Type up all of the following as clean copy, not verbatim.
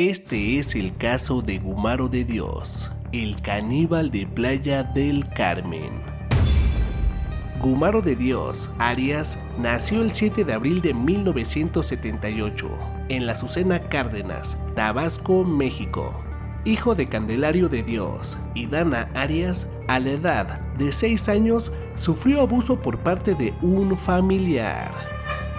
Este es el caso de Gumaro de Dios, el caníbal de Playa del Carmen. Gumaro de Dios Arias nació el 7 de abril de 1978 en la Azucena Cárdenas, Tabasco, México. Hijo de Candelario de Dios y Dana Arias, a la edad de 6 años sufrió abuso por parte de un familiar.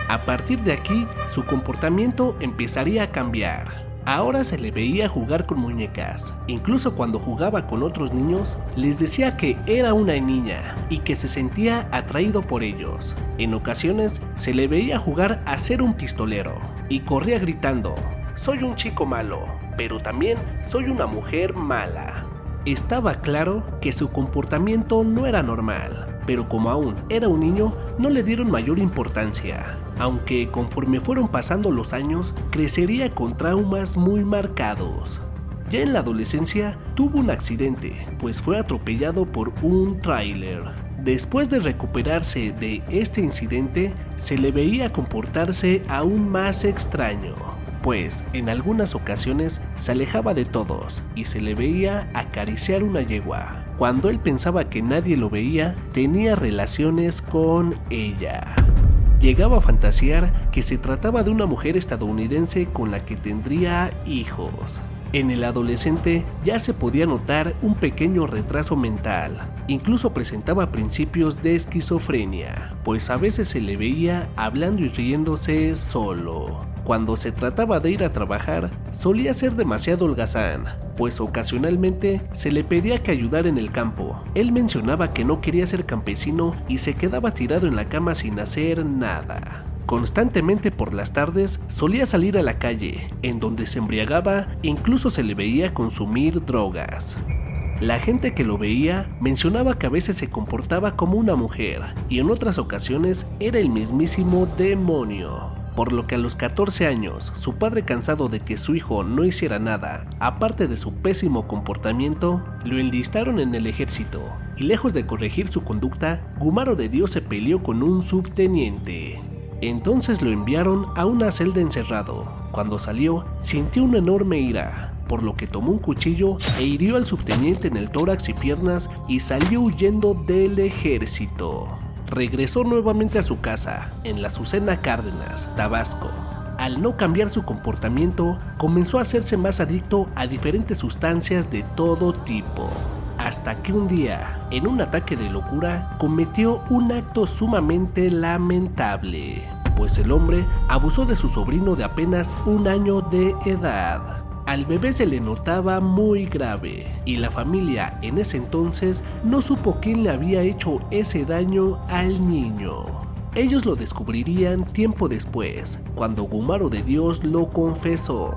A partir de aquí, su comportamiento empezaría a cambiar. Ahora se le veía jugar con muñecas. Incluso cuando jugaba con otros niños, les decía que era una niña y que se sentía atraído por ellos. En ocasiones se le veía jugar a ser un pistolero y corría gritando: "Soy un chico malo, pero también soy una mujer mala". Estaba claro que su comportamiento no era normal, pero como aún era un niño, no le dieron mayor importancia. Aunque conforme fueron pasando los años, crecería con traumas muy marcados. Ya en la adolescencia tuvo un accidente, pues fue atropellado por un tráiler. Después de recuperarse de este incidente, se le veía comportarse aún más extraño, pues en algunas ocasiones se alejaba de todos y se le veía acariciar una yegua. Cuando él pensaba que nadie lo veía, tenía relaciones con ella. Llegaba a fantasear que se trataba de una mujer estadounidense con la que tendría hijos. En el adolescente ya se podía notar un pequeño retraso mental, incluso presentaba principios de esquizofrenia, pues a veces se le veía hablando y riéndose solo. Cuando se trataba de ir a trabajar, solía ser demasiado holgazán, pues ocasionalmente se le pedía que ayudara en el campo. Él mencionaba que no quería ser campesino y se quedaba tirado en la cama sin hacer nada. Constantemente por las tardes solía salir a la calle, en donde se embriagaba e incluso se le veía consumir drogas. La gente que lo veía mencionaba que a veces se comportaba como una mujer y en otras ocasiones era el mismísimo demonio. Por lo que a los 14 años, su padre, cansado de que su hijo no hiciera nada, aparte de su pésimo comportamiento, lo enlistaron en el ejército, y lejos de corregir su conducta, Gumaro de Dios se peleó con un subteniente. Entonces lo enviaron a una celda encerrado. Cuando salió, sintió una enorme ira, por lo que tomó un cuchillo e hirió al subteniente en el tórax y piernas y salió huyendo del ejército. Regresó nuevamente a su casa, en la Azucena Cárdenas, Tabasco. Al no cambiar su comportamiento, comenzó a hacerse más adicto a diferentes sustancias de todo tipo. Hasta que un día, en un ataque de locura, cometió un acto sumamente lamentable, pues el hombre abusó de su sobrino de apenas 1 año de edad. Al bebé se le notaba muy grave y la familia en ese entonces no supo quién le había hecho ese daño al niño. Ellos lo descubrirían tiempo después, cuando Gumaro de Dios lo confesó.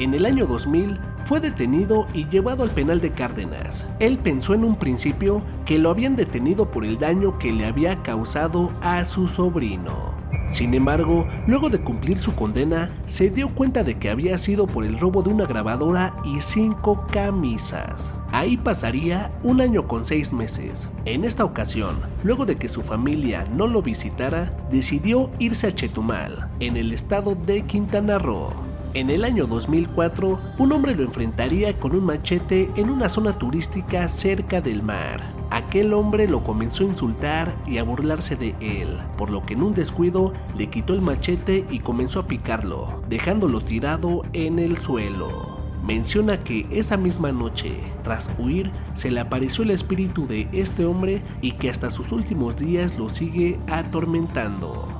En el año 2000 fue detenido y llevado al penal de Cárdenas. Él pensó en un principio que lo habían detenido por el daño que le había causado a su sobrino. Sin embargo, luego de cumplir su condena, se dio cuenta de que había sido por el robo de una grabadora y 5 camisas. Ahí pasaría 1 año con 6 meses. En esta ocasión, luego de que su familia no lo visitara, decidió irse a Chetumal, en el estado de Quintana Roo. En el año 2004, un hombre lo enfrentaría con un machete en una zona turística cerca del mar. Aquel hombre lo comenzó a insultar y a burlarse de él, por lo que en un descuido le quitó el machete y comenzó a picarlo, dejándolo tirado en el suelo. Menciona que esa misma noche, tras huir, se le apareció el espíritu de este hombre y que hasta sus últimos días lo sigue atormentando.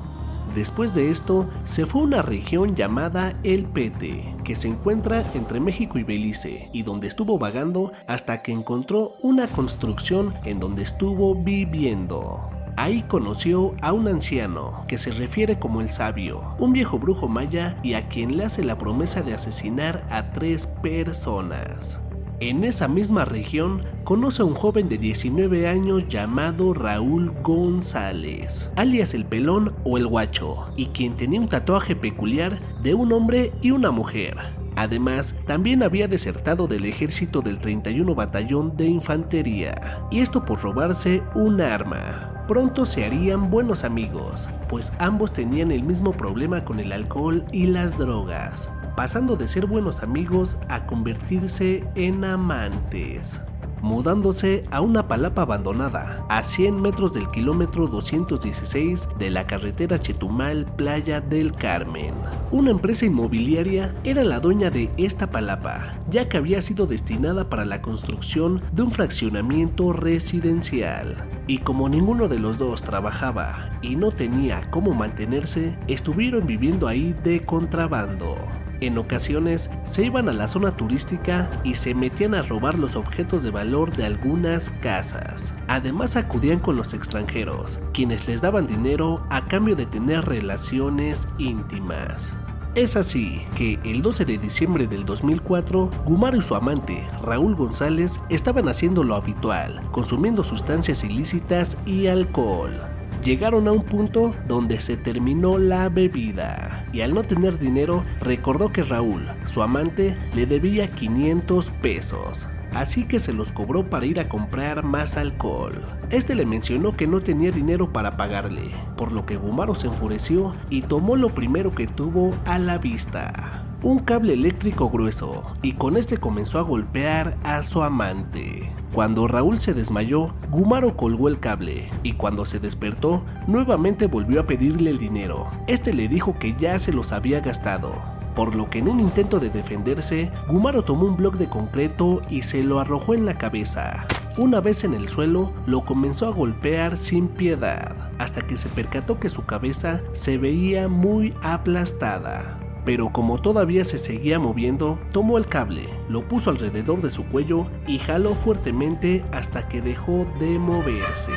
Después de esto, se fue a una región llamada El Pete, que se encuentra entre México y Belice, y donde estuvo vagando hasta que encontró una construcción en donde estuvo viviendo. Ahí conoció a un anciano, que se refiere como el Sabio, un viejo brujo maya y a quien le hace la promesa de asesinar a 3 personas. En esa misma región, conoce a un joven de 19 años llamado Raúl González, alias el Pelón o el Guacho, y quien tenía un tatuaje peculiar de un hombre y una mujer. Además, también había desertado del ejército del 31 Batallón de Infantería, y esto por robarse un arma. Pronto se harían buenos amigos, pues ambos tenían el mismo problema con el alcohol y las drogas. pasando de ser buenos amigos a convertirse en amantes, mudándose a una palapa abandonada a 100 metros del kilómetro 216 de la carretera Chetumal-Playa del Carmen. Una empresa inmobiliaria era la dueña de esta palapa, ya que había sido destinada para la construcción de un fraccionamiento residencial. Y como ninguno de los dos trabajaba y no tenía cómo mantenerse, estuvieron viviendo ahí de contrabando. En ocasiones se iban a la zona turística y se metían a robar los objetos de valor de algunas casas. Además acudían con los extranjeros, quienes les daban dinero a cambio de tener relaciones íntimas. Es así que el 12 de diciembre del 2004, Gumaro y su amante, Raúl González, estaban haciendo lo habitual, consumiendo sustancias ilícitas y alcohol. Llegaron a un punto donde se terminó la bebida y al no tener dinero recordó que Raúl, su amante, le debía 500 pesos. Así que se los cobró para ir a comprar más alcohol. Este le mencionó que no tenía dinero para pagarle, por lo que Gumaro se enfureció y tomó lo primero que tuvo a la vista: un cable eléctrico grueso, y con este comenzó a golpear a su amante. Cuando Raúl se desmayó, Gumaro colgó el cable y cuando se despertó, nuevamente volvió a pedirle el dinero. Este le dijo que ya se los había gastado, por lo que en un intento de defenderse, Gumaro tomó un bloque de concreto y se lo arrojó en la cabeza. Una vez en el suelo, lo comenzó a golpear sin piedad, hasta que se percató que su cabeza se veía muy aplastada. Pero como todavía se seguía moviendo, tomó el cable, lo puso alrededor de su cuello y jaló fuertemente hasta que dejó de moverse.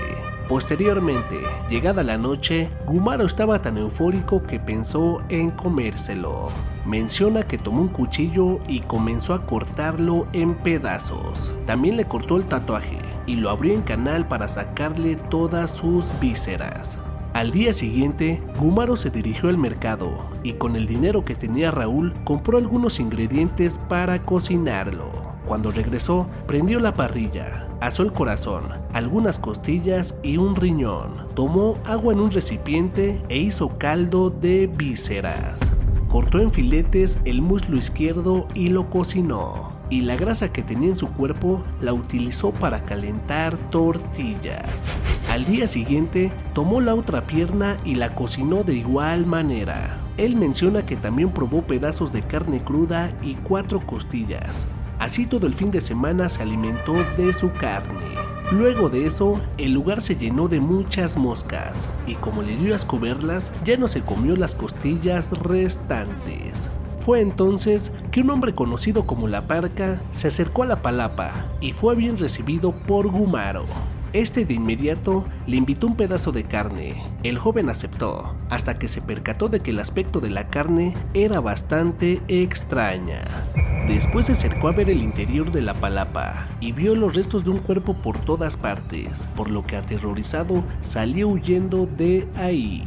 Posteriormente, llegada la noche, Gumaro estaba tan eufórico que pensó en comérselo. Menciona que tomó un cuchillo y comenzó a cortarlo en pedazos. También le cortó el tatuaje y lo abrió en canal para sacarle todas sus vísceras. Al día siguiente, Gumaro se dirigió al mercado y con el dinero que tenía Raúl compró algunos ingredientes para cocinarlo. Cuando regresó, prendió la parrilla, asó el corazón, algunas costillas y un riñón. Tomó agua en un recipiente e hizo caldo de vísceras. Cortó en filetes el muslo izquierdo y lo cocinó. Y la grasa que tenía en su cuerpo la utilizó para calentar tortillas. Al día siguiente, tomó la otra pierna y la cocinó de igual manera. Él menciona que también probó pedazos de carne cruda y 4 costillas. Así todo el fin de semana se alimentó de su carne. Luego de eso, el lugar se llenó de muchas moscas y como le dio asco verlas, ya no se comió las costillas restantes. Fue entonces que un hombre conocido como La Parca se acercó a la palapa y fue bien recibido por Gumaro. Este de inmediato le invitó un pedazo de carne. El joven aceptó, hasta que se percató de que el aspecto de la carne era bastante extraña. Después se acercó a ver el interior de la palapa y vio los restos de un cuerpo por todas partes, por lo que aterrorizado salió huyendo de ahí.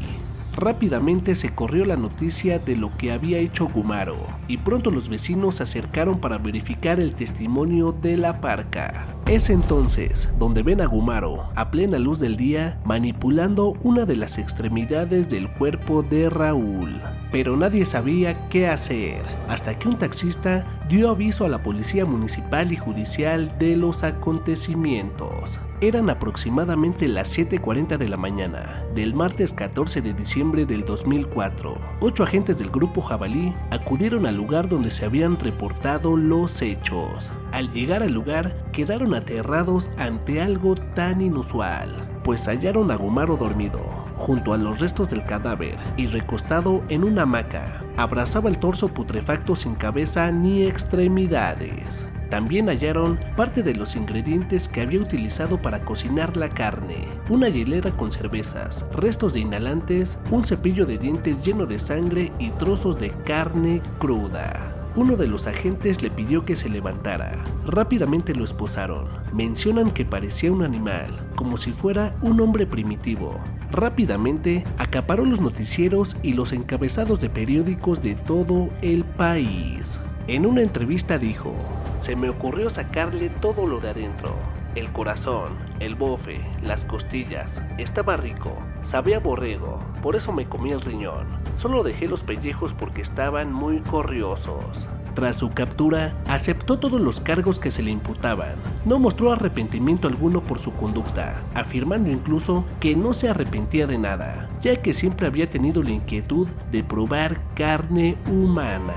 Rápidamente se corrió la noticia de lo que había hecho Gumaro y pronto los vecinos se acercaron para verificar el testimonio de La Parca. Es entonces donde ven a Gumaro a plena luz del día manipulando una de las extremidades del cuerpo de Raúl. Pero nadie sabía qué hacer hasta que un taxista dio aviso a la policía municipal y judicial de los acontecimientos. Eran aproximadamente las 7:40 de la mañana del martes 14 de diciembre del 2004. 8 agentes del grupo Jabalí acudieron al lugar donde se habían reportado los hechos. Al llegar al lugar, quedaron aterrados ante algo tan inusual, pues hallaron a Gumaro dormido junto a los restos del cadáver y recostado en una hamaca. Abrazaba el torso putrefacto sin cabeza ni extremidades. También hallaron parte de los ingredientes que había utilizado para cocinar la carne, una hielera con cervezas, restos de inhalantes, un cepillo de dientes lleno de sangre y trozos de carne cruda. Uno de los agentes le pidió que se levantara. Rápidamente lo esposaron. Mencionan que parecía un animal, como si fuera un hombre primitivo. Rápidamente acaparó los noticieros y los encabezados de periódicos de todo el país. En una entrevista dijo: "Se me ocurrió sacarle todo lo de adentro. El corazón, el bofe, las costillas. Estaba rico. Sabía a borrego, por eso me comí el riñón. Solo dejé los pellejos porque estaban muy corriosos. Tras su captura, aceptó todos los cargos que se le imputaban. No mostró arrepentimiento alguno por su conducta, afirmando incluso que no se arrepentía de nada, ya que siempre había tenido la inquietud de probar carne humana.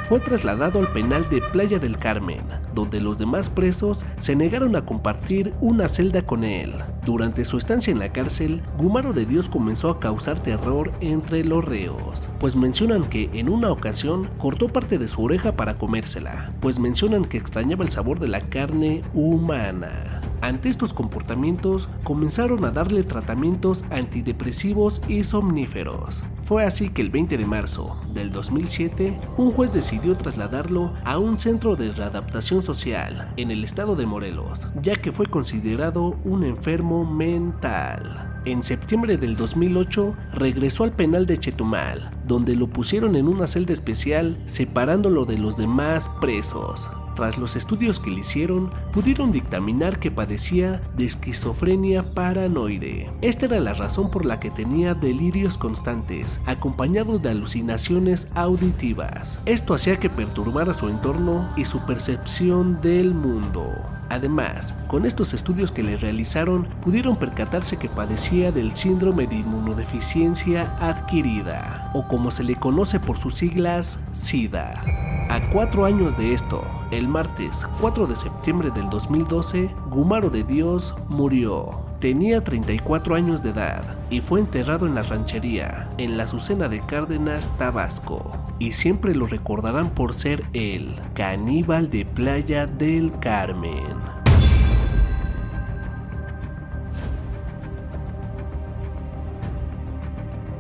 Fue trasladado al penal de Playa del Carmen, donde los demás presos se negaron a compartir una celda con él. Durante su estancia en la cárcel, Gumaro de Dios comenzó a causar terror entre los reos, pues mencionan que en una ocasión cortó parte de su oreja para comérsela, pues mencionan que extrañaba el sabor de la carne humana. Ante estos comportamientos, comenzaron a darle tratamientos antidepresivos y somníferos. Fue así que el 20 de marzo del 2007, un juez decidió trasladarlo a un centro de readaptación social en el estado de Morelos, ya que fue considerado un enfermo mental. En septiembre del 2008, regresó al penal de Chetumal, donde lo pusieron en una celda especial, separándolo de los demás presos. Tras los estudios que le hicieron, pudieron dictaminar que padecía de esquizofrenia paranoide. Esta era la razón por la que tenía delirios constantes, acompañados de alucinaciones auditivas. Esto hacía que perturbara su entorno y su percepción del mundo. Además, con estos estudios que le realizaron, pudieron percatarse que padecía del síndrome de inmunodeficiencia adquirida, o como se le conoce por sus siglas, SIDA. A 4 años de esto, el martes 4 de septiembre del 2012, Gumaro de Dios murió. Tenía 34 años de edad y fue enterrado en la ranchería, en la Azucena de Cárdenas, Tabasco. Y siempre lo recordarán por ser el caníbal de Playa del Carmen.